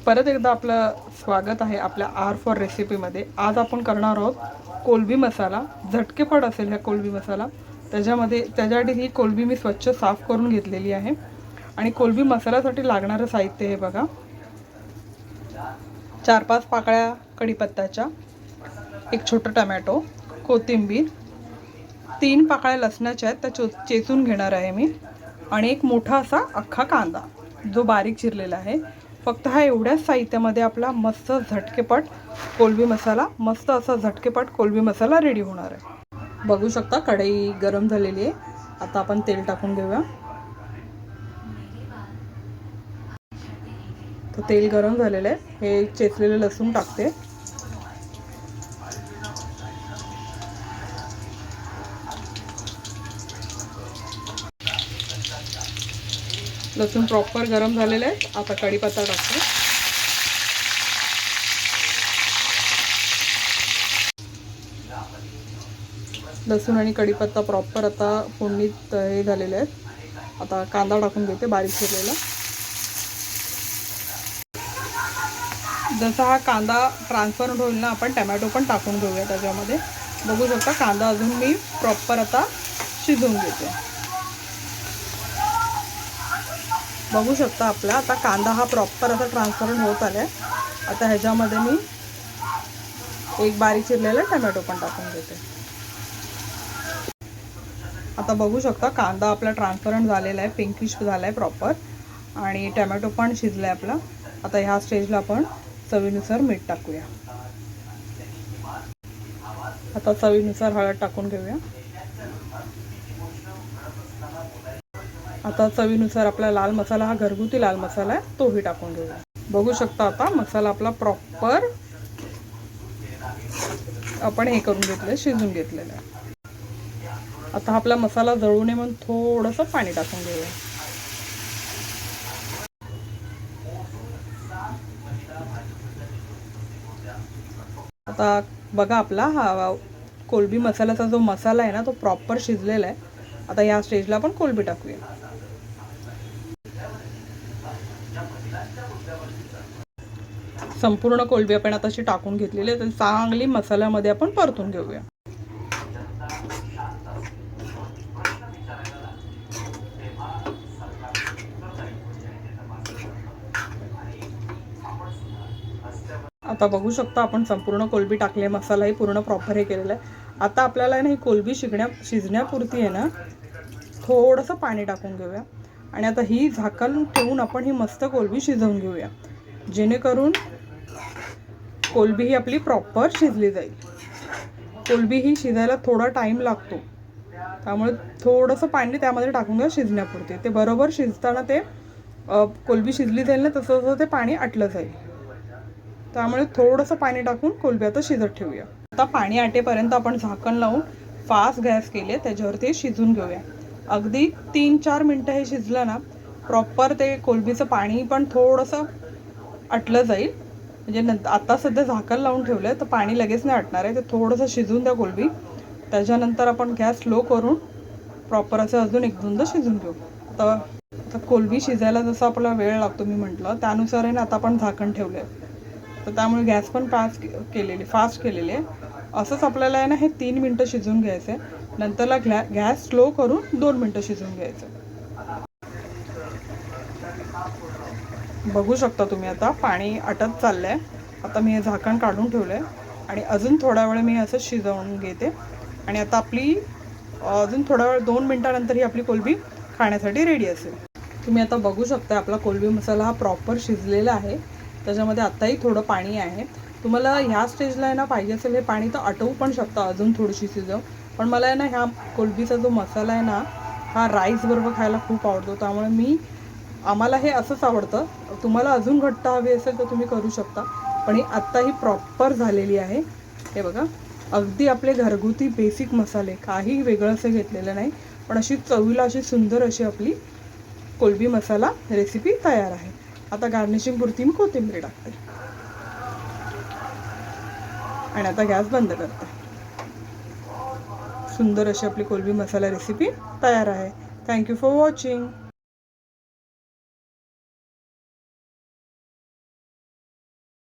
परत एकदा आपलं स्वागत आहे आपल्या आर फॉर रेसिपीमध्ये। आज आपण करणार आहोत कोलंबी मसाला। झटकेपट असेल हा कोलंबी मसाला। त्याच्यासाठी ही कोलंबी मी स्वच्छ साफ करून घेतलेली आहे आणि कोलंबी मसाल्यासाठी लागणारं साहित्य हे बघा। 4-5 पाकळ्या कढीपत्त्याच्या, एक छोटा टोमॅटो, कोथिंबीर, 3 पाकळ्या लसणाच्या आहेत त्या चेचून घेणार आहे मी, आणि एक मोठा असा अख्खा कांदा जो बारीक चिरलेला आहे। फक्त हा एवढ्याच साहित्यामध्ये आपला मस्त झटकेपट कोलंबी मसाला, मस्त असा झटकेपट कोलंबी मसाला रेडी होणार आहे। बघू शकता कढई गरम झालेली आहे। आता आपण तेल टाकून घेऊया। तर तेल गरम झालेलं आहे। हे चेचलेले लसूण टाकते। लसूण प्रॉपर गरम झालेलं आहे। आता कढीपत्ता टाकते। लसूण आणि कढीपत्ता प्रॉपर आता फोडणीत हे झालेले आहेत। आता कांदा टाकून घेते बारीक चिरलेला। जसा हा कांदा ट्रान्सफर होईल ना, आपण टोमॅटो पण टाकून घेऊया त्याच्यामध्ये। बघू शकता कांदा अजून मी प्रॉपर आता शिजवून घेते। बघू शकता आपला आता कांदा हा प्रॉपर असा ट्रान्सफर होत आलाय। आता ह्याच्यामध्ये मी एक बारीक चिरलेला टोमॅटो पण टाकून घेते। आता बघू शकता कांदा आपला ट्रान्सपरंट झालेला आहे, पिंकिश झाला आहे प्रॉपर, आणि टोमॅटो पण शिजलाय आपला। आता ह्या स्टेजला आपण चवीनुसार मीठ टाकूया। आता चवीनुसार हळद टाकून घेऊया। आता चवीनुसार आपला लाल मसाला, हा घरगुती लाल मसाला आहे, तोही टाकून घेऊया। बघू शकता आता मसाला आपला प्रॉपर आपण हे करून घेतलं, शिजून घेतलेला आहे। आता आपला मसाला जळू नये म्हणून थोडंसं पाणी टाकून घेऊया। आता बघा आपला हा कोलंबी मसाल्याचा जो मसाला आहे ना, तो प्रॉपर शिजलेला आहे। आता या स्टेजला आपण कोलंबी टाकूया। संपूर्ण कोलंबी आपण आता अशी टाकून घेतलेली आहे। तर चांगली मसाल्यामध्ये आपण परतून घेऊया। आता बघू शकता आपण संपूर्ण कोलंबी टाकले, मसालाही पूर्ण प्रॉपर हे केलेला आहे। आता आपल्याला ना ही कोलंबी शिजण्यापुरती आहे ना, थोडंसं पाणी टाकून घेऊया, आणि आता ही झाकण ठेवून आपण ही मस्त कोलंबी शिजवून घेऊया, जेणेकरून कोलंबी ही आपली प्रॉपर शिजली जाईल। कोलंबी ही शिजायला थोडा टाइम लागतो, त्यामुळे थोडंसं पाणी त्यामध्ये टाकून घ्या शिजण्यापुरते। ते बरोबर शिजताना ते कोलंबी शिजली जाईल ना, तसं तसं ते पाणी आटलं जाईल। त्यामुळे थोडंसं पाणी टाकून कोलंबी आता शिजत ठेवूया। आता पाणी आटेपर्यंत आपण झाकण लावून फास्ट गॅस केले, त्याच्यावर ते शिजून घेऊया। अगदी 3-4 मिनटं हे शिजलं ना, प्रॉपर ते कोलंबीचं पाणी पण थोडंसं आटलं जाईल। म्हणजे आता सध्या झाकण लावून ठेवलं आहे, तर पाणी लगेच नाही आटणार आहे। ते थोडंसं शिजून द्या कोलंबी। त्याच्यानंतर आपण गॅस स्लो करून प्रॉपर असं अजून 1-2दा शिजून घेऊ। आता कोलंबी शिजायला जसं आपला वेळ लागतो मी म्हटलं, त्यानुसार आहे ना आता आपण झाकण ठेवलं आहे, तर त्यामुळे गॅस पण फास्ट केलेली आहे। असंच आपल्याला आहे ना हे 3 मिनटं शिजवून घ्यायचं आहे। नंतरला गॅस स्लो करून 2 मिनटं शिजवून घ्यायचं। बघू शकता तुम्ही आता पाणी आटत चाललं आहे। आता मी हे झाकण काढून ठेवलं आहे, आणि अजून थोडा वेळ मी असं शिजवून घेते, आणि आता आपली अजून थोडा वेळ 2 मिनटानंतर ही आपली कोलंबी खाण्यासाठी रेडी असेल। तुम्ही आता बघू शकता आपला कोलंबी मसाला हा प्रॉपर शिजलेला आहे। त्याच्यामध्ये आत्ताही थोडं पाणी आहे। तुम्हाला ह्या स्टेजला आहे ना पाहिजे असेल हे पाणी तर आटवू पण शकता अजून थोडीशी शिजव, पण मला आहे ना ह्या कोलंबीचा जो मसाला आहे ना, हा राईस बरोबर खायला खूप आवडतो, त्यामुळे आम्हाला हे असंच आवडतं। तुम्हाला अजून घट्ट हवी असेल तर तुम्ही करू शकता, पण ही आत्ता ही प्रॉपर झालेली आहे। हे बघा, अगदी आपले घरगुती बेसिक मसाले, काही वेगळं असं घेतलेलं नाही, पण अशी चवीला अशी सुंदर अशी आपली कोलंबी मसाला रेसिपी तयार आहे। आता गार्निशिंग पुरती मी कोथिंबीर टाकते, आणि आता गॅस बंद करते। सुंदर अशी आपली कोलंबी मसाला रेसिपी तयार आहे। Thank you for watching.